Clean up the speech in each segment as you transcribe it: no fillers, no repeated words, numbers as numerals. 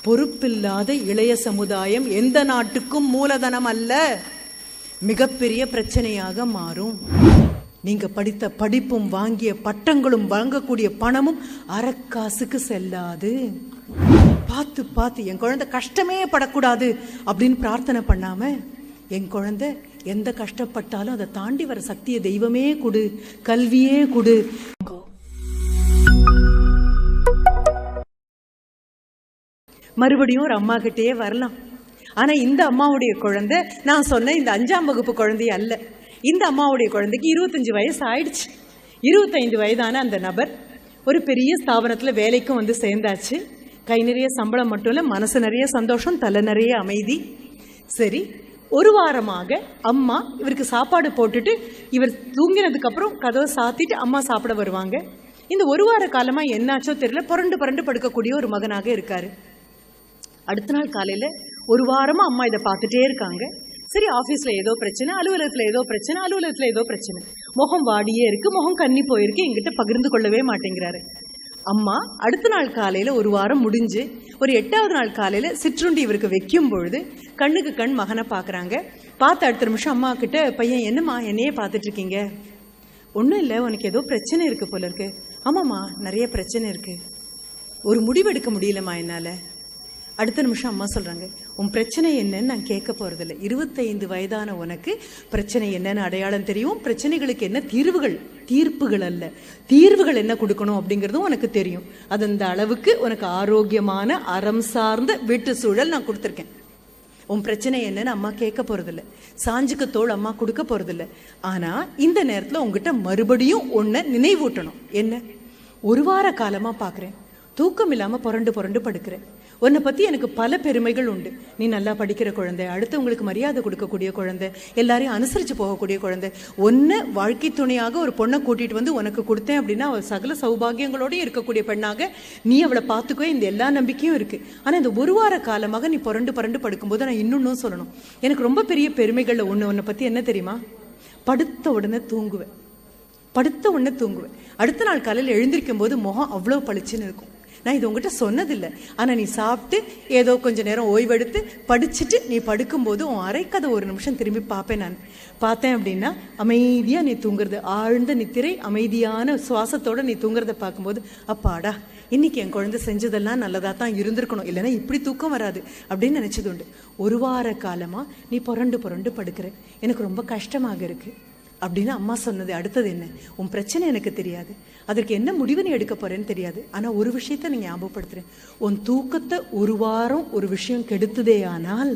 பொறுப்பில்லாத இளைய சமுதாயம் எந்த நாட்டுக்கும் மூலதனம் அல்ல, மிகப்பெரிய பிரச்சனையாக மாறும். நீங்க படித்த படிப்பும் வாங்கிய பட்டங்களும் வழங்கக்கூடிய பணமும் அரைக்காசுக்கு செல்லாது. பார்த்து பார்த்து என் குழந்தை கஷ்டமே படக்கூடாது அப்படின்னு பிரார்த்தனை பண்ணாம, என் குழந்தை எந்த கஷ்டப்பட்டாலும் அதை தாண்டி வர சக்தியை தெய்வமே கொடு, கல்வியே கொடு. மறுபடியும் ஒரு அம்மா கிட்டேயே வரலாம். ஆனா இந்த அம்மாவுடைய குழந்தை நான் சொன்ன இந்த 5ஆம் வகுப்பு குழந்தைய அல்ல. இந்த அம்மாவுடைய குழந்தைக்கு 25 வயசு ஆயிடுச்சு. 25 வயதான அந்த நபர் ஒரு பெரிய ஸ்தாபனத்துல வேலைக்கும் வந்து சேர்ந்தாச்சு. கை நிறைய சம்பளம் மட்டும் இல்ல, மனசு நிறைய சந்தோஷம், தலை நிறைய அமைதி. சரி, ஒரு வாரமாக அம்மா இவருக்கு சாப்பாடு போட்டுட்டு இவர் தூங்கினதுக்கு அப்புறம் கதவை சாத்திட்டு அம்மா சாப்பிட வருவாங்க. இந்த ஒரு வார காலமா என்னாச்சோ தெரியல, புரண்டு புரண்டு படுக்கக்கூடிய ஒரு மகனாக இருக்காரு. அடுத்த நாள் காலையில ஒரு வாரமா அம்மா இதை பார்த்துட்டே இருக்காங்க. சரி, ஆஃபீஸில் ஏதோ பிரச்சனை, அலுவலகத்தில் ஏதோ பிரச்சனை, அலுவலகத்தில் ஏதோ பிரச்சனை, முகம் வாடியே இருக்கு, முகம் கண்ணி போயிருக்கு, எங்கிட்ட பகிர்ந்து கொள்ளவே மாட்டேங்கிறாரு. அம்மா அடுத்த நாள் காலையில் ஒரு வாரம் முடிஞ்சு ஒரு 8வது நாள் காலையில் சிற்றுண்டி இவருக்கு வைக்கும் பொழுது கண்ணுக்கு கண் மகனை பார்க்குறாங்க. பார்த்து அடுத்த நிமிஷம் அம்மா கிட்ட, பையன் என்னம்மா என்னையே பார்த்துட்டு இருக்கீங்க? ஒன்றும் இல்லை, உனக்கு ஏதோ பிரச்சனை இருக்கு போல இருக்கு. ஆமாம்மா, நிறைய பிரச்சனை இருக்கு, ஒரு முடிவெடுக்க முடியலம்மா என்னால். அடுத்த நிமிஷம் அம்மா சொல்றாங்க, உன் பிரச்சனை என்னன்னு நான் கேட்க போறதில்லை. 25 வயதான உனக்கு பிரச்சனை என்னன்னு அடையாளம் தெரியும், பிரச்சனைகளுக்கு என்ன தீர்வுகள், தீர்ப்புகள் அல்ல, தீர்வுகள் என்ன கொடுக்கணும் அப்படிங்கிறதும் உனக்கு தெரியும். அது அந்த அளவுக்கு உனக்கு ஆரோக்கியமான அறம் சார்ந்த வீட்டு சூழல் நான் கொடுத்துருக்கேன். உன் பிரச்சனை என்னன்னு அம்மா கேட்க போறதில்லை, சாஞ்சுக்கு தோள் அம்மா கொடுக்க போறதில்லை. ஆனா இந்த நேரத்தில் உங்ககிட்ட மறுபடியும் ஒன்ன நினைவூட்டணும். என்ன? ஒரு வார காலமா பாக்குறேன், தூக்கம் இல்லாம புரண்டு புரண்டு படுக்கிறேன். உன்னை பத்தி எனக்கு பல பெருமைகள் உண்டு. நீ நல்லா படிக்கிற குழந்தை, அடுத்தவங்களுக்கு மரியாதை கொடுக்கக்கூடிய குழந்தை, எல்லாரையும் அனுசரிச்சு போகக்கூடிய குழந்தை. ஒன்னு வாழ்க்கை துணையாக ஒரு பொண்ணை கூட்டிட்டு வந்து உனக்கு கொடுத்தேன் அப்படின்னா அவள் சகல சௌபாகியங்களோட இருக்கக்கூடிய பெண்ணாக நீ அவளை பார்த்துக்கவே, இந்த எல்லா நம்பிக்கையும் இருக்கு. ஆனா இந்த ஒரு வார காலமாக நீ புரண்டு புரண்டு படுக்கும்போது நான் இன்னொன்னும் சொல்லணும். எனக்கு ரொம்ப பெரிய பெருமைகள்ல ஒண்ணு, உன்னை பத்தி என்ன தெரியுமா? படுத்த உடனே தூங்குவேன், படுத்த உடனே தூங்குவேன். அடுத்த நாள் காலையில் எழுந்திருக்கும் போது முகம் அவ்வளோ பளிச்சுன்னு இருக்கும். நான் இது உங்ககிட்ட சொன்னதில்லை, ஆனால் நீ சாப்பிட்டு ஏதோ கொஞ்சம் நேரம் ஓய்வெடுத்து படிச்சுட்டு நீ படுக்கும்போது உன் அரைக்கதை ஒரு நிமிஷம் திரும்பி பார்ப்பேன். நான் பார்த்தேன் அப்படின்னா அமைதியாக நீ தூங்குறது, ஆழ்ந்த நித்திரை, அமைதியான சுவாசத்தோடு நீ தூங்குறத பார்க்கும்போது, அப்பாடா இன்னைக்கு என் குழந்தை செஞ்சதெல்லாம் நல்லதாக தான் இருந்திருக்கணும், இல்லைன்னா இப்படி தூக்கம் வராது அப்படின்னு நினச்சது உண்டு. ஒரு வார காலமாக நீ புரண்டு புரண்டு படுக்கிற, எனக்கு ரொம்ப கஷ்டமாக இருக்கு அப்படின்னு அம்மா சொன்னது. அடுத்தது என்ன? உன் பிரச்சனை எனக்கு தெரியாது, அதற்கு என்ன முடிவு நீ எடுக்க போறேன்னு தெரியாது. ஆனா ஒரு விஷயத்த நீ ஞாபகப்படுத்துறேன், உன் தூக்கத்தை ஒரு வாரம் ஒரு விஷயம் கெடுத்ததே ஆனால்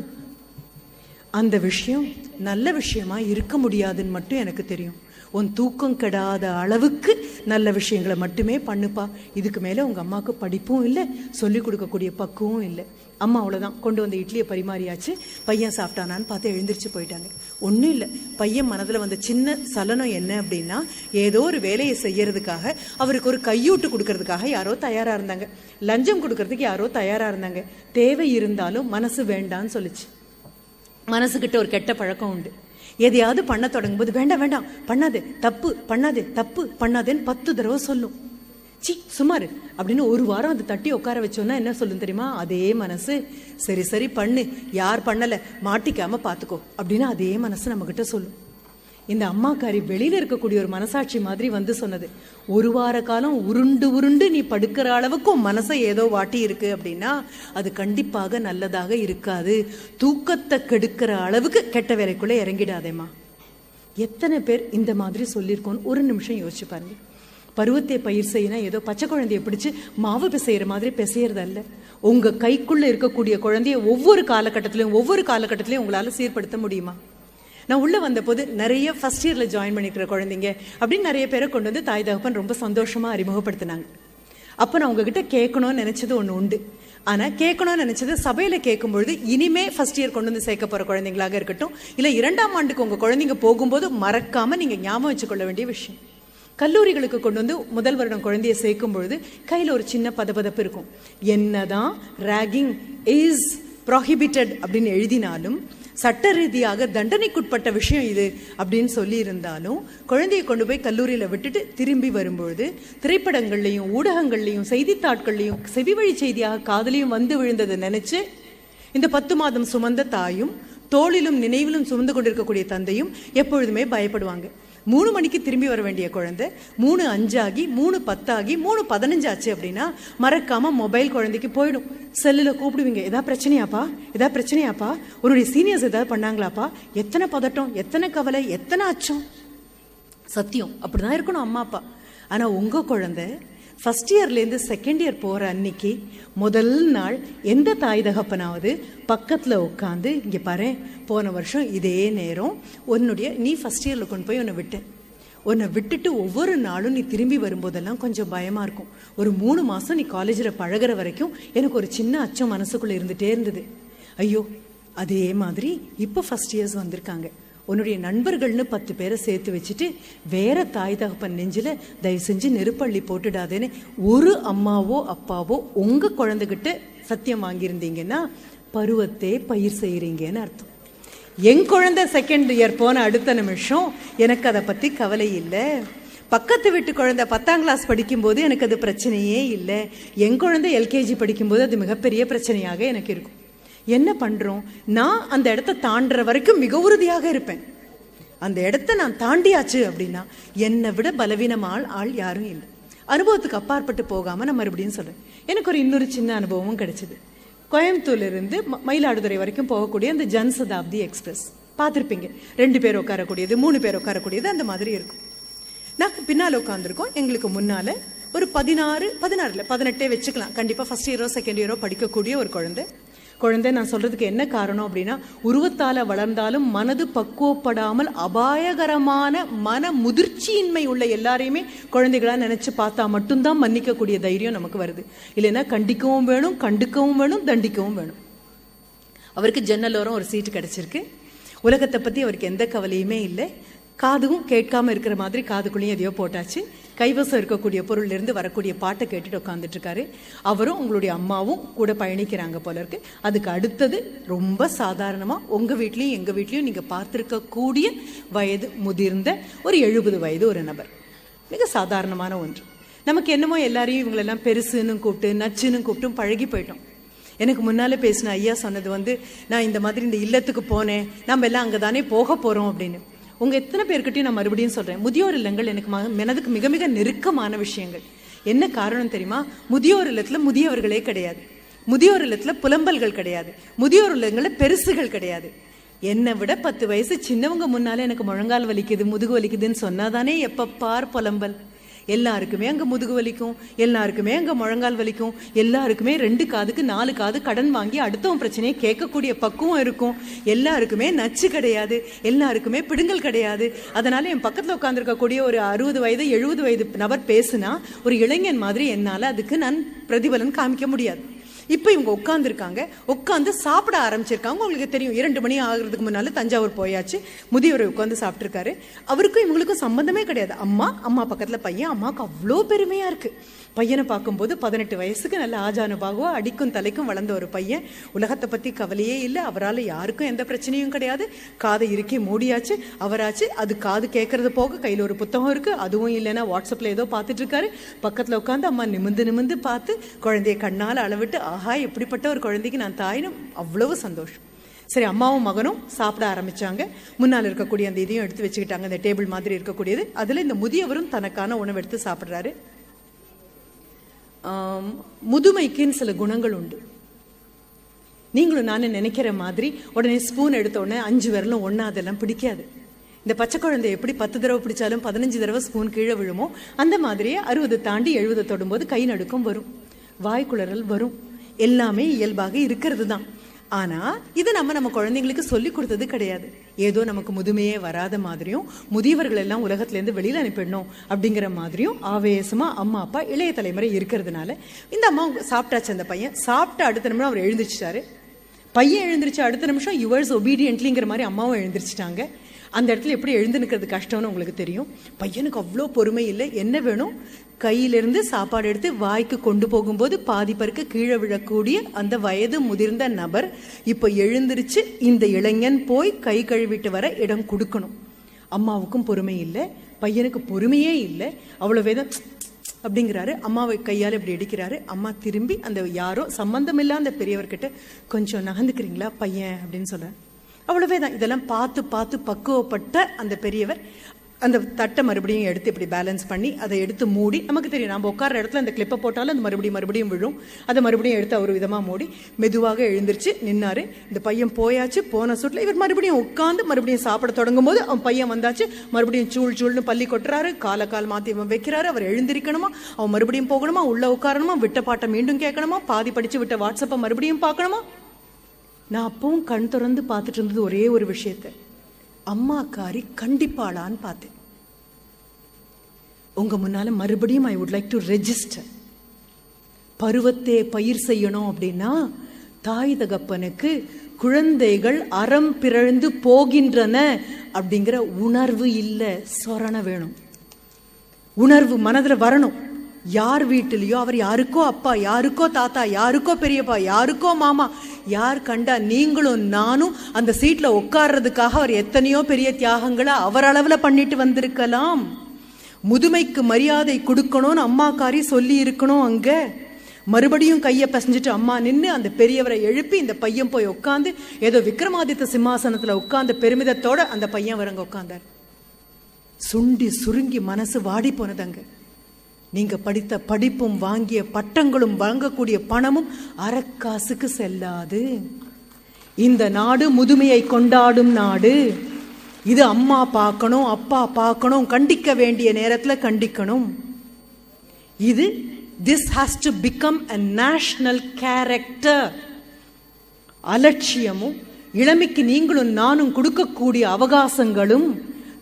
அந்த விஷயம் நல்ல விஷயமா இருக்க முடியாதுன்னு மட்டும் எனக்கு தெரியும். உன் தூக்கம் கெடாத அளவுக்கு நல்ல விஷயங்களை மட்டுமே பண்ணுப்பா. இதுக்கு மேலே உங்க அம்மாவுக்கு படிப்பும் இல்லை, சொல்லிக் கொடுக்கக்கூடிய பக்குவம் இல்லை. அம்மா அவ்வளோதான், கொண்டு வந்த இட்லியை பரிமாறியாச்சு. பையன் சாப்பிட்டானான்னு பார்த்து எழுந்திரிச்சு போயிட்டாங்க. ஒன்றும் இல்லை, பையன் மனதில் வந்த சின்ன சலனம் என்ன அப்படின்னா, ஏதோ ஒரு வேலையை செய்யறதுக்காக அவருக்கு ஒரு கையூட்டு கொடுக்கறதுக்காக யாரோ தயாராக இருந்தாங்க, லஞ்சம் கொடுக்கறதுக்கு யாரோ தயாராக இருந்தாங்க. தேவை இருந்தாலும் மனசு வேண்டான்னு சொல்லிச்சு. மனசுக்கிட்ட ஒரு கெட்ட பழக்கம் உண்டு, எதையாவது பண்ண தொடங்கும் போது வேண்டாம் வேண்டாம் பண்ணாதே, தப்பு பண்ணாதே, தப்பு பண்ணாதேன்னு 10 தடவை சொல்லும். சி சுமாரு அப்படின்னு ஒரு வாரம் அதை தட்டி உட்கார வச்சோன்னா என்ன சொல்லும் தெரியுமா? அதே மனசு, சரி சரி பண்ணு, யார் பண்ணலை மாட்டிக்காம பார்த்துக்கோ அப்படின்னு அதே மனசு நம்மகிட்ட சொல்லும். இந்த அம்மாக்காரி வெளியில இருக்கக்கூடிய ஒரு மனசாட்சி மாதிரி வந்து சொன்னது, ஒரு வார காலம் உருண்டு உருண்டு நீ படுக்கிற அளவுக்கும் மனசை ஏதோ வாட்டி இருக்கு அப்படின்னா அது கண்டிப்பாக நல்லதாக இருக்காது. தூக்கத்தை கெடுக்கிற அளவுக்கு கெட்ட வேலைக்குள்ள இறங்கிடாதேம்மா. எத்தனை பேர் இந்த மாதிரி சொல்லியிருக்கோன்னு ஒரு நிமிஷம் யோசிச்சு பாருங்க. பருவத்தை பயிர் செய்யினா ஏதோ பச்சை குழந்தைய பிடிச்சு மாவு பிசைகிற மாதிரி பிசையறது அல்ல. உங்க கைக்குள்ள இருக்கக்கூடிய குழந்தைய ஒவ்வொரு காலகட்டத்திலையும் உங்களால சீர்படுத்த முடியுமா? நான் உள்ள வந்த போது நிறைய ஃபர்ஸ்ட் இயர்ல ஜாயின் பண்ணிக்கிற குழந்தைங்க அப்படின்னு நிறைய பேரை கொண்டு வந்து தாய் தகப்பன் ரொம்ப சந்தோஷமா அறிமுகப்படுத்தினாங்க. அப்போ நான் உங்ககிட்ட கேட்கணும்னு நினைச்சது ஒன்று உண்டு. ஆனா கேட்கணும்னு நினைச்சது சபையில கேட்கும்பொழுது, இனிமே ஃபர்ஸ்ட் இயர் கொண்டு வந்து சேர்க்க போற குழந்தைங்களாக இருக்கட்டும், இல்ல 2ஆம் ஆண்டுக்கு உங்க குழந்தைங்க போகும்போது மறக்காம நீங்க ஞாபகம் வச்சுக்கொள்ள வேண்டிய விஷயம். கல்லூரிகளுக்கு கொண்டு வந்து முதல் வருடம் குழந்தைய சேர்க்கும் பொழுது கையில் ஒரு சின்ன பதப்பதப்பு இருக்கும். என்னதான் ராகிங் இஸ் ப்ராஹிபிட்டட் அப்படின்னு எழுதினாலும் சட்ட ரீதியாக தண்டனைக்குட்பட்ட விஷயம் இது அப்படின்னு சொல்லி இருந்தாலும் குழந்தையை கொண்டு போய் கல்லூரியில் விட்டுட்டு திரும்பி வரும்பொழுது திரைப்படங்கள்லையும் ஊடகங்கள்லையும் செய்தித்தாட்கள்லையும் செவிவழி செய்தியாக காதலையும் வந்து விழுந்ததை நினைச்சு இந்த 10 மாதம் சுமந்த தாயும் தோளிலும் நினைவிலும் சுமந்து கொண்டிருக்கக்கூடிய தந்தையும் எப்பொழுதுமே பயப்படுவாங்க. 3 மணிக்கு திரும்பி வர வேண்டிய குழந்தை 3:05 ஆகி 3:10 ஆகி 3:15 ஆச்சு அப்படின்னா மறக்காம மொபைல் குழந்தைக்கு போயிடும். செல்லில் கூப்பிடுவீங்க, ஏதாவது பிரச்சனையாப்பா, உன்னுடைய சீனியர்ஸ் ஏதாவது பண்ணாங்களாப்பா, எத்தனை பதட்டம், எத்தனை கவலை, எத்தனை அச்சம். சத்தியம் அப்படிதான் இருக்கணும் அம்மா அப்பா. ஆனா உங்க குழந்தை ஃபர்ஸ்ட் இயர்லேருந்து செகண்ட் இயர் போகிற அன்னைக்கு முதல் நாள் எந்த தாய் தகப்பனாவது பக்கத்தில் உட்காந்து, இங்கே பாரு போன வருஷம் இதே நேரம் நீ ஃபர்ஸ்ட் இயரில் கொண்டு போய் உன்னை விட்டுட்டு ஒவ்வொரு நாளும் நீ திரும்பி வரும்போதெல்லாம் கொஞ்சம் பயமாக இருக்கும். ஒரு 3 மாதம் நீ காலேஜில் பழகிற வரைக்கும் எனக்கு ஒரு சின்ன அச்சம் மனசுக்குள்ளே இருந்துகிட்டே இருந்தது. ஐயோ அதே மாதிரி இப்போ ஃபர்ஸ்ட் இயர்ஸ் வந்திருக்காங்க, உன்னுடைய நண்பர்கள்னு 10 பேரை சேர்த்து வச்சுட்டு வேற தாய் தகப்பன் நெஞ்சில் தயவு செஞ்சு நெருப்பள்ளி போட்டுடாதேன்னு ஒரு அம்மாவோ அப்பாவோ உங்க குழந்தைகிட்ட சத்தியம் வாங்கியிருந்தீங்கன்னா பருவத்தே பயிர் செய்கிறீங்கன்னு அர்த்தம். என் குழந்தை செகண்ட் இயர் போன அடுத்த நிமிஷம் எனக்கு அதை பற்றி கவலை இல்லை. பக்கத்து வீட்டு குழந்தை 10ஆம் கிளாஸ் படிக்கும்போது எனக்கு அது பிரச்சனையே இல்லை. என் குழந்தை எல்கேஜி படிக்கும்போது அது மிகப்பெரிய பிரச்சனையாக எனக்கு இருக்கும். என்ன பண்றோம், நான் அந்த இடத்த தாண்டுற வரைக்கும் மிக உறுதியாக இருப்பேன். அந்த இடத்த நான் தாண்டியாச்சு அப்படின்னா என்னை விட பலவீனமான ஆள் யாரும் இல்லை. அனுபவத்துக்கு அப்பாற்பட்டு போகாம நான் மறுபடியும் சொல்றேன். எனக்கு இன்னொரு சின்ன அனுபவமும் கிடைச்சது. கோயம்புத்தூர்ல இருந்து மயிலாடுதுறை வரைக்கும் போகக்கூடிய அந்த ஜன்சதாப்தி எக்ஸ்பிரஸ் பார்த்துருப்பீங்க. 2 பேர் உட்காரக்கூடியது, 3 பேர் உட்காரக்கூடியது, அந்த மாதிரி இருக்கும். நாங்கள் பின்னால் உட்காந்துருக்கோம். எங்களுக்கு முன்னால ஒரு 18 வச்சுக்கலாம், கண்டிப்பா ஃபர்ஸ்ட் இயரோ செகண்ட் இயரோ படிக்கக்கூடிய ஒரு குழந்தை. நான் சொல்றதுக்கு என்ன காரணம் அப்படின்னா, உருவத்தால வளர்ந்தாலும் மனது பக்குவப்படாமல் அபாயகரமான மன முதிர்ச்சியின்மை உள்ள எல்லாரையுமே குழந்தைகளா நினைச்சு பார்த்தா மட்டும்தான் மன்னிக்கக்கூடிய தைரியம் நமக்கு வருது. இல்லைன்னா கண்டிக்கவும் வேணும், கண்டுக்கவும் வேணும், தண்டிக்கவும் வேணும். அவருக்கு ஜன்னலோரம் ஒரு சீட்டு கிடைச்சிருக்கு. உலகத்தை பத்தி அவருக்கு எந்த கவலையுமே இல்லை. காதும் கேட்காம இருக்கிற மாதிரி காதுக்குள்ளேயும் எதையோ போட்டாச்சு. கைவசம் இருக்கக்கூடிய பொருள்ல இருந்து வரக்கூடிய பாட்டை கேட்டுட்டு உட்காந்துட்டு இருக்காரு. அவரும் உங்களுடைய அம்மாவும் கூட பயணிக்கிறாங்க போல இருக்கு. அதுக்கு அடுத்தது ரொம்ப சாதாரணமா உங்க வீட்லயும் எங்க வீட்லயும் நீங்க பார்த்திருக்க கூடிய வயது முதிர்ந்த ஒரு 70 வயது ஒரு நபர். மிக சாதாரணமான ஒன்று. நமக்கு என்னமோ எல்லாரையும் இவங்களெல்லாம் பெருசுன்னு கூப்பிட்டு நச்சுன்னு கூப்பிட்டும் பழகி போயிட்டோம். எனக்கு முன்னாலே பேசின ஐயா சொன்னது நான் இந்த மாதிரி இந்த இல்லத்துக்கு போனேன், நம்ம எல்லாம் அங்கதானே போக போறோம் அப்படின்னு. உங்க எத்தனை பேர்கிட்டையும் நான் மறுபடியும் சொல்றேன், முதியோர் இல்லங்கள் எனக்கு மனதுக்கு மிக மிக நெருக்கமான விஷயங்கள். என்ன காரணம் தெரியுமா? முதியோர் இல்லத்துல முதியவர்களே கிடையாது, முதியோர் இல்லத்துல புலம்பல்கள் கிடையாது, முதியோர் இல்லங்கள்ல பெருசுகள் கிடையாது. என்னை விட 10 வயசு சின்னவங்க முன்னாலே எனக்கு முழங்கால் வலிக்குது, முதுகு வலிக்குதுன்னு சொன்னாதானே எப்ப பார் புலம்பல். எல்லாருக்குமே அங்க முதுகு வலிக்கும், எல்லாருக்குமே அங்க முழங்கால் வலிக்கும், எல்லாருக்குமே 2 காதுக்கு 4 காது கடன் வாங்கி அடுத்தவன் பிரச்சனையை கேட்கக்கூடிய பக்குவம் இருக்கும். எல்லாருக்குமே நச்சு கிடையாது, எல்லாருக்குமே பிடுங்கல் கிடையாது. அதனால என் பக்கத்துல உட்காந்துருக்கக்கூடிய ஒரு 60 வயது 70 வயது நபர் பேசுனா ஒரு இளைஞன் மாதிரி என்னால அதுக்கு நான் பிரதிபலன் காமிக்க முடியாது. இப்போ இவங்க உட்காந்துருக்காங்க, உட்காந்து சாப்பிட ஆரம்பிச்சிருக்காங்க. உங்களுக்கு தெரியும் 2 மணி ஆகிறதுக்கு முன்னால தஞ்சாவூர் போயாச்சு. முதியவர் உட்காந்து சாப்பிட்டுருக்காரு. அவருக்கும் இவங்களுக்கும் சம்பந்தமே கிடையாது. அம்மா பக்கத்துல பையன். அம்மாவுக்கு அவ்வளோ பெருமையா இருக்கு. பையனை பார்க்கும்போது 18 வயசுக்கு நல்ல ஆஜானுபாகுவா அடிக்கும் தலைக்கும் வளர்ந்த ஒரு பையன். உலகத்தை பத்தி கவலையே இல்லை. அவரால் யாருக்கும் எந்த பிரச்சனையும் கிடையாது. காதை இறுக்கி மூடியாச்சு. அவராச்சு அது காது கேட்கறது போக கையில் ஒரு புத்தகம் இருக்கு. அதுவும் இல்லைன்னா வாட்ஸ்அப்ல ஏதோ பார்த்துட்டு இருக்காரு. பக்கத்துல உட்காந்து அம்மா நிமிந்து பார்த்து குழந்தைய கண்ணால் அளவிட்டு, ஆஹா எப்படிப்பட்ட ஒரு குழந்தைக்கு நான் தாயினும் அவ்வளவு சந்தோஷம். சரி, அம்மாவும் மகனும் சாப்பிட ஆரம்பிச்சாங்க. முன்னால் இருக்கக்கூடிய அந்த இதையும் எடுத்து வச்சுக்கிட்டாங்க, அந்த டேபிள் மாதிரி இருக்கக்கூடியது. அதுல இந்த முதியவரும் தனக்கான உணவு எடுத்து சாப்பிட்றாரு. முதுமைக்குன்னு சில குணங்கள் உண்டு. நீங்களும் நானும் நினைக்கிற மாதிரி உடனே ஸ்பூன் எடுத்த உடனே 5 விரலும் ஒன்னா அதெல்லாம் பிடிக்காது. இந்த பச்சை குழந்தை எப்படி 10 தடவை பிடிச்சாலும் 15 தடவை ஸ்பூன் கீழே விழுமோ அந்த மாதிரியே 60 தாண்டி 70 தொடும்போது கை நடுக்கம் வரும், வாய்க்குளறல் வரும். எல்லாமே இயல்பாக இருக்கிறது தான். ஆனா இது நம்ம குழந்தைங்களுக்கு சொல்லி கொடுத்தது கிடையாது. ஏதோ நமக்கு முதுமையே வராத மாதிரியும் முதியவர்கள் எல்லாம் உலகத்துல இருந்து வெளியில அனுப்பிடணும் அப்படிங்கிற மாதிரியும் ஆவேசமா அம்மா அப்பா இளைய தலைமுறை இருக்கிறதுனால இந்த அம்மா சாப்பிட்டாச்சு. அந்த பையன் சாப்பிட்ட அடுத்த நிமிஷம் அவர் எழுந்திரிச்சிட்டாரு. பையன் எழுந்திரிச்சு அடுத்த நிமிஷம் யுவர்ஸ் ஒபீடியன்ட்லிங்கிற மாதிரி அம்மாவும் எழுந்திரிச்சிட்டாங்க. அந்த இடத்துல எப்படி எழுந்து நிற்கிறது கஷ்டம்னு உங்களுக்கு தெரியும். பையனுக்கு அவ்வளோ பொறுமை இல்லை. என்ன வேணும், கையிலிருந்து சாப்பாடு எடுத்து வாய்க்கு கொண்டு போகும்போது பாதி பருக்க கீழே விழக்கூடிய அந்த வயது முதிர்ந்த நபர் இப்போ எழுந்திருச்சு இந்த இளைஞன் போய் கை கழுவிட்டு வர இடம் கொடுக்கணும். அம்மாவுக்கும் பொறுமை இல்லை, பையனுக்கு பொறுமையே இல்லை. அவ்வளோ வேதம் அப்படிங்கிறாரு. அம்மாவை கையால் இப்படி அடிக்கிறாரு. அம்மா திரும்பி அந்த யாரோ சம்பந்தம் இல்லாத அந்த பெரியவர்கிட்ட கொஞ்சம் நகர்ந்துக்கிறீங்களா பையன் அப்படின்னு சொல்றாரு. அவ்வளவே தான். இதெல்லாம் பார்த்து பார்த்து பக்குவப்பட்ட அந்த பெரியவர் அந்த தட்டை மறுபடியும் எடுத்து இப்படி பேலன்ஸ் பண்ணி அதை எடுத்து மூடி, நமக்கு தெரியும் நம்ம உட்கார இடத்துல அந்த கிளிப்பை போட்டாலும் அந்த மறுபடியும் விழும். அதை மறுபடியும் எடுத்து ஒரு விதமாக மூடி மெதுவாக எழுந்திரிச்சு நின்னாரு. இந்த பையன் போயாச்சு. போன சுட்டில் இவர் மறுபடியும் உட்காந்து மறுபடியும் சாப்பிட தொடங்கும் போது அவன் பையன் வந்தாச்சு. மறுபடியும் சூழ்னு பள்ளி கொட்டுறாரு. கால் மாற்றி அவன் வைக்கிறாரு. அவர் எழுந்திருக்கணுமா, அவன் மறுபடியும் போகணுமா, உள்ள உட்காரணுமா, விட்ட பாட்டை மீண்டும் கேட்கணுமா, பாதி படிச்சு விட்ட வாட்ஸ்அப்பை மறுபடியும் பார்க்கணுமா. நான் அப்பவும் கண் திறந்து பார்த்துட்டு இருந்தது ஒரே ஒரு விஷயத்தை, அம்மாக்காரி கண்டிப்பாளான்னு பார்த்தேன். உங்க முன்னால மறுபடியும் I would like to register. பருவத்தே பயிர் செய்யணும் அப்படின்னா தாய் தகப்பனுக்கு குழந்தைகள் அறம் பிறழ்ந்து போகின்றன அப்படிங்கிற உணர்வு இல்லை, சொரண வேணும். உணர்வு மனதில் வரணும். யார் வீட்டிலையோ அவர் யாருக்கோ அப்பா, யாருக்கோ தாத்தா, யாருக்கோ பெரியப்பா, யாருக்கோ மாமா, யார் கண்டா நீங்களும் நானும் அந்த சீட்ல உட்கார்றதுக்காக அவர் எத்தனையோ பெரிய தியாகங்களை அவர் அளவுல பண்ணிட்டு வந்திருக்கலாம். முதுமைக்கு மரியாதை கொடுக்கணும்னு அம்மாக்காரி சொல்லி இருக்கணும். அங்க மறுபடியும் கையை பசஞ்சிட்டு அம்மா நின்று அந்த பெரியவரை எழுப்பி இந்த பையன் போய் உட்காந்து ஏதோ விக்ரமாதித்த சிம்மாசனத்துல உட்கார்ந்த பெருமிதத்தோட அந்த பையன் வரங்க உட்கார்ந்தார். சுண்டி சுருங்கி மனசு வாடி போனதங்க. நீங்க படித்த படிப்பும் வாங்கிய பட்டங்களும் வாங்கக்கூடிய பணமும் அரைக்காசுக்கு செல்லாது. இந்த நாடு முதுமையை கொண்டாடும் நாடு. இது அம்மா பார்க்கணும், அப்பா பார்க்கணும், கண்டிக்க வேண்டிய நேரத்தில் கண்டிக்கணும். இது this has to become a national character. அலட்சியமும் இளமைக்கு நீங்களும் நானும் கொடுக்கக்கூடிய அவகாசங்களும்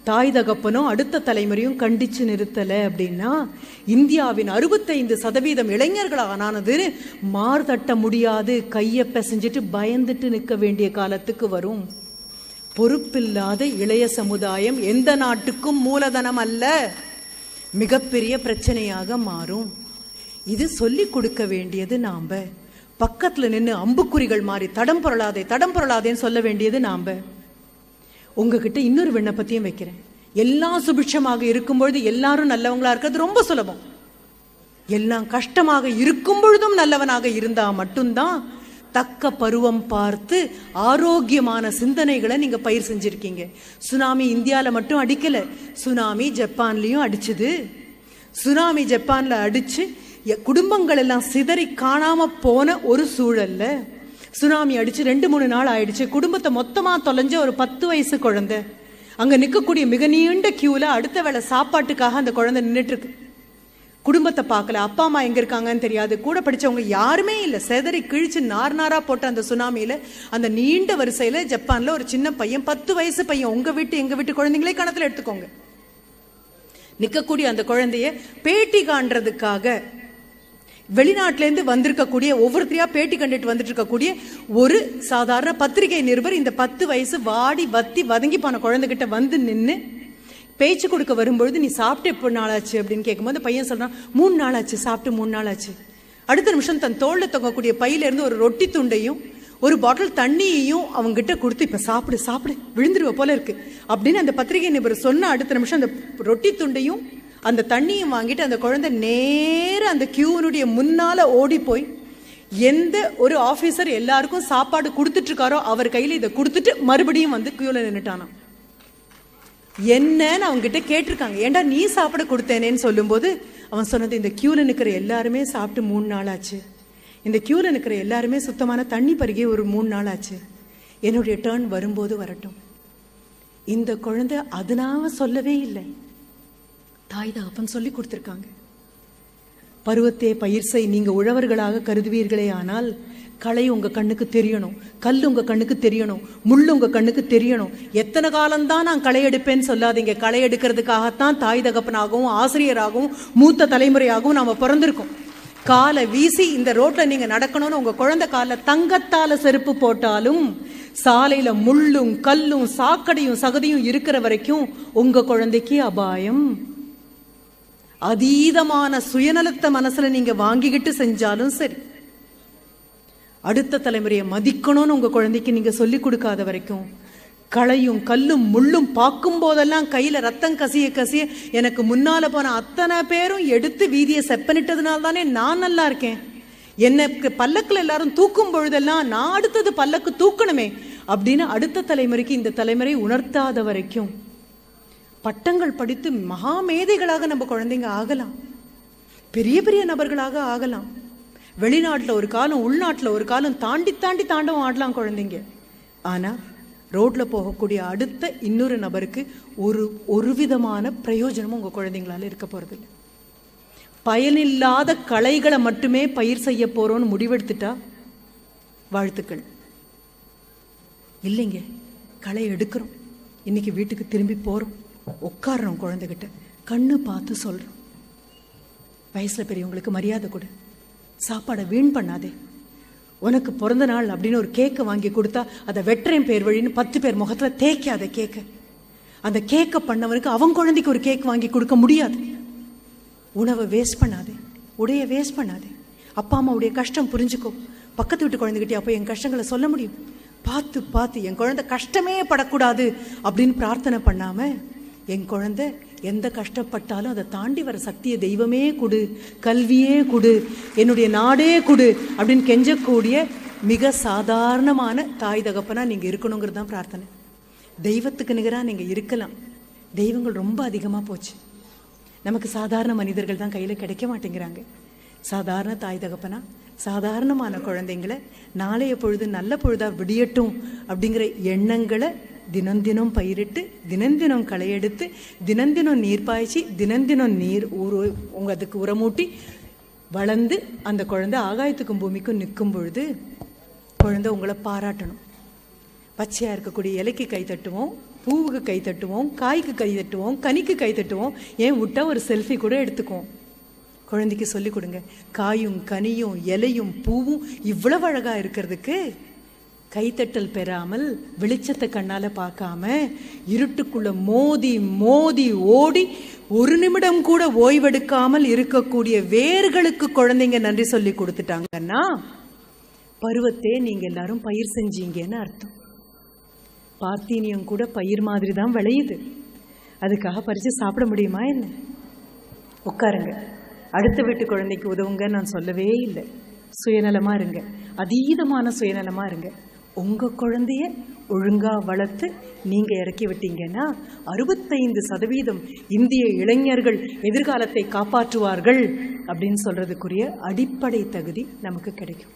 தாய் தகப்பனும் அடுத்த தலைமுறையும் கண்டிச்சு நிறுத்தலை அப்படின்னா இந்தியாவின் 65% இளைஞர்களானது மார்தட்ட முடியாது. கையை பிசைஞ்சிட்டு பயந்துட்டு நிற்க வேண்டிய காலத்துக்கு வரும். பொறுப்பில்லாத இளைய சமுதாயம் எந்த நாட்டுக்கும் மூலதனம் அல்ல, மிகப்பெரிய பிரச்சனையாக மாறும். இது சொல்லிக் கொடுக்க வேண்டியது நாம. பக்கத்துல நின்று அம்புக்குறிகள் மாறி தடம் புரளாதேன்னு சொல்ல வேண்டியது நாம. உங்ககிட்ட இன்னொரு விண்ணப்பத்தையும் வைக்கிறேன். எல்லாம் சுபிட்சமாக இருக்கும்பொழுது எல்லாரும் நல்லவங்களா இருக்கிறது ரொம்ப சுலபம். எல்லாம் கஷ்டமாக இருக்கும் பொழுதும் நல்லவனாக இருந்தா மட்டும்தான் தக்க பருவம் பார்த்து ஆரோக்கியமான சிந்தனைகளை நீங்க பயிர் செஞ்சிருக்கீங்க. சுனாமி இந்தியாவில் மட்டும் அடிக்கல, சுனாமி ஜப்பான்லயும் அடிச்சுது. சுனாமி ஜப்பான்ல அடிச்சு குடும்பங்கள் எல்லாம் சிதறி காணாம போன ஒரு சூழல்ல சுனாமி அடிச்சு 2-3 நாள் ஆயிடுச்சு. குடும்பத்தை மொத்தமா தொலைஞ்ச ஒரு 10 வயசு குழந்தை அங்க நிற்கக்கூடிய மிக நீண்ட கியூல அடுத்த வேளை சாப்பாட்டுக்காக அந்த குழந்தை நின்றுட்டு இருக்கு. குடும்பத்தை பார்க்கல, அப்பா அம்மா எங்க இருக்காங்கன்னு தெரியாது, கூட படிச்சவங்க யாருமே இல்லை. செதறி கிழிச்சு நாரா போட்ட அந்த சுனாமியில அந்த நீண்ட வரிசையில ஜப்பான்ல ஒரு சின்ன பையன், 10 வயசு பையன், உங்க வீட்டு குழந்தைங்களே கணத்துல எடுத்துக்கோங்க, நிற்கக்கூடிய அந்த குழந்தைய பேட்டி காண்றதுக்காக வெளிநாட்டிலேருந்து வந்திருக்கக்கூடிய ஒவ்வொருத்தரையா பேட்டி கண்டுட்டு வந்துட்டு இருக்கக்கூடிய ஒரு சாதாரண பத்திரிகை நிருபர் இந்த 10 வயசு வாடி வத்தி வதங்கி போன குழந்தைகிட்ட வந்து நின்று பேச்சு கொடுக்க வரும்பொழுது, நீ சாப்பிட்டு எப்போ நாளாச்சு அப்படின்னு கேட்கும்போது பையன் சொல்றான், 3 நாள் ஆச்சு, சாப்பிட்டு 3 நாள் ஆச்சு. அடுத்த நிமிஷம் தன் தோல்ல தொங்கக்கூடிய பையில இருந்து ஒரு ரொட்டி துண்டையும் ஒரு பாட்டில் தண்ணியையும் அவங்க கிட்ட கொடுத்து, இப்ப சாப்பிடு விழுந்துருவ போல இருக்கு அப்படின்னு அந்த பத்திரிகை நிருபர் சொன்ன அடுத்த நிமிஷம் அந்த ரொட்டி துண்டையும் அந்த தண்ணியும் வாங்கிட்டு அந்த குழந்தை நேர அந்த கியூனுடைய முன்னால ஓடி போய் எந்த ஒரு ஆபீசர் எல்லாருக்கும் சாப்பாடு கொடுத்துட்டு இருக்காரோ அவர் கையில இதை கொடுத்துட்டு மறுபடியும் வந்து கியூல நின்னுட்டானா. என்னன்னு அவங்க கிட்ட கேட்டிருக்காங்க, ஏண்டா நீ சாப்பிட கொடுத்தேனேன்னு சொல்லும் போது அவன் சொன்னது, இந்த கியூல நிக்கிற எல்லாருமே சாப்பிட்டு 3 நாள் ஆச்சு, இந்த கியூல நிக்கிற எல்லாருமே சுத்தமான தண்ணி பருகி ஒரு 3 நாள் ஆச்சு, என்னுடைய டர்ன் வரும்போது வரட்டும். இந்த குழந்தை அதனால சொல்லவே இல்லை, தாய் தகப்பன் சொல்லி கொடுத்திருக்காங்க. பருவத்தே பயிர் செய். நீங்க உழவர்களாக கருதுவீர்களே ஆனால் களை உங்க கண்ணுக்கு தெரியணும், கல் உங்க கண்ணுக்கு தெரியணும், முள் உங்க கண்ணுக்கு தெரியணும். எத்தனை காலம்தான் நான் களை எடுப்பேன்னு சொல்லாதீங்க. களை எடுக்கிறதுக்காகத்தான் தாய் தகப்பனாகவும் ஆசிரியராகவும் மூத்த தலைமுறையாகவும் நாம பிறந்திருக்கோம். காலை வீசி இந்த ரோட்ல நீங்க நடக்கணும்னு உங்க குழந்தை கால தங்கத்தால செருப்பு போட்டாலும் சாலையில முள்ளும் கல்லும் சாக்கடையும் சகதியும் இருக்கிற வரைக்கும் உங்க குழந்தைக்கு அபாயம். அதீதமான சுயநலத்தை மனசுல நீங்க வாங்கிக்கிட்டு செஞ்சாலும் சரி, அடுத்த தலைமுறையை மதிக்கணும்னு உங்க குழந்தைக்கு நீங்க சொல்லி கொடுக்காத வரைக்கும் களையும் கல்லும் முள்ளும் பார்க்கும் போதெல்லாம் கையில ரத்தம் கசிய கசிய எனக்கு முன்னால போன அத்தனை பேரும் எடுத்து வீதியை செப்பனிட்டதுனால தானே நான் நல்லா இருக்கேன், எனக்கு பல்லக்கில் எல்லாரும் தூக்கும் பொழுதெல்லாம் நான் அடுத்தது பல்லக்கு தூக்கணுமே அப்படின்னு அடுத்த தலைமுறைக்கு இந்த தலைமுறை உணர்த்தாத வரைக்கும் பட்டங்கள் படித்து மகா மேதைகளாக நம்ம குழந்தைங்க ஆகலாம், பெரிய பெரிய நபர்களாக ஆகலாம். வெளிநாட்டில் ஒரு காலம், உள்நாட்டில் ஒரு காலம் தாண்டி தாண்டி தாண்டவும் ஆடலாம் குழந்தைங்க. ஆனால் ரோட்ல போகக்கூடிய அடுத்த இன்னொரு நபருக்கு ஒரு விதமான பிரயோஜனமும் உங்கள் குழந்தைங்களால இருக்க போகிறதில்லை. பயனில்லாத களைகளை மட்டுமே பயிர் செய்ய போகிறோன்னு முடிவெடுத்துட்டா வாழ்த்துக்கள். இல்லைங்க, களை எடுக்கிறோம், இன்னைக்கு வீட்டுக்கு திரும்பி போகிறோம், உட்காடுறோம், குழந்தைகிட்ட கண்ணு பார்த்து சொல்கிறோம், வயசில் பெரியவங்களுக்கு மரியாதை கொடு, சாப்பாடை வீண் பண்ணாதே, உனக்கு பிறந்த நாள் அப்படின்னு ஒரு கேக்கை வாங்கி கொடுத்தா அதை வெட்டுறேன் பேர் வழின்னு 10 பேர் முகத்தில் தேய்க்காத கேக்க. அந்த கேக்கை பண்ணவனுக்கு அவன் குழந்தைக்கு ஒரு கேக் வாங்கி கொடுக்க முடியாது. உணவை வேஸ்ட் பண்ணாதே, உடைய வேஸ்ட் பண்ணாதே, அப்பா அம்மாவுடைய கஷ்டம் புரிஞ்சுக்கோ. பக்கத்து வீட்டு குழந்தைகிட்டே அப்போ என் கஷ்டங்களை சொல்ல முடியும். பார்த்து பார்த்து என் குழந்தை கஷ்டமே படக்கூடாது அப்படின்னு பிரார்த்தனை பண்ணாம என் குழந்தை எந்த கஷ்டப்பட்டாலும் அதை தாண்டி வர சக்தியை தெய்வமே கொடு, கல்வியே கொடு, என்னுடைய நாடே கொடு அப்படின்னு கெஞ்சக்கூடிய மிக சாதாரணமான தாய் தகப்பனா நீங்கள் இருக்கணுங்கிறது தான் பிரார்த்தனை. தெய்வத்துக்கு நிகராக நீங்கள் இருக்கலாம். தெய்வங்கள் ரொம்ப அதிகமாக போச்சு, நமக்கு சாதாரண மனிதர்கள் தான் கையில் கிடைக்க மாட்டேங்கிறாங்க. சாதாரண தாய் தகப்பனா சாதாரணமான குழந்தைங்களை நாளைய பொழுது நல்ல பொழுதாக விடியட்டும் அப்படிங்கிற எண்ணங்களை தினம் பயிரிட்டு, தினம் களையெடுத்து, தினம் நீர் பாய்ச்சி, தினம் நீர் அதுக்கு உரமூட்டி வளர்ந்து அந்த குழந்தை ஆகாயத்துக்கும் பூமிக்கும் நிற்கும் பொழுது குழந்தை உங்களை பாராட்டணும். பச்சையாக இருக்கக்கூடிய இலைக்கு கை தட்டுவோம், பூவுக்கு கை தட்டுவோம், காய்க்கு கை தட்டுவோம், கனிக்கு கை தட்டுவோம், ஏன் விட்டா ஒரு செல்ஃபி கூட எடுத்துக்குவோம். குழந்தைக்கு சொல்லிக் கொடுங்க, காயும் கனியும் இலையும் பூவும் இவ்வளவு அழகா இருக்கிறதுக்கு கைத்தட்டல் பெறாமல் வெளிச்சத்தை கண்ணால பார்க்காம இருட்டுக்குள்ள மோதி மோதி ஓடி ஒரு நிமிடம் கூட ஓய்வெடுக்காமல் இருக்கக்கூடிய வேர்களுக்கு குழந்தைங்க நன்றி சொல்லி கொடுத்துட்டாங்கன்னா பருவத்தே நீங்க எல்லாரும் பயிர் செஞ்சீங்கன்னு அர்த்தம். பார்த்தீனியம் கூட பயிர் மாதிரி தான் விளையுது, அதுக்காக பறிச்சு சாப்பிட முடியுமா என்ன? உட்காருங்க, அடுத்த வீட்டு குழந்தைக்கு உதவுங்க நான் சொல்லவே இல்லை. சுயநலமா இருங்க, அதீதமான சுயநலமா இருங்க. உங்க குழந்தைய ஒழுங்கா வளர்த்து நீங்க இறக்கி விட்டீங்கன்னா 65% இந்திய இளைஞர்கள் எதிர்காலத்தை காப்பாற்றுவார்கள் அப்படின்னு சொல்றதுக்குரிய அடிப்படை தகுதி நமக்கு கிடைக்கும்.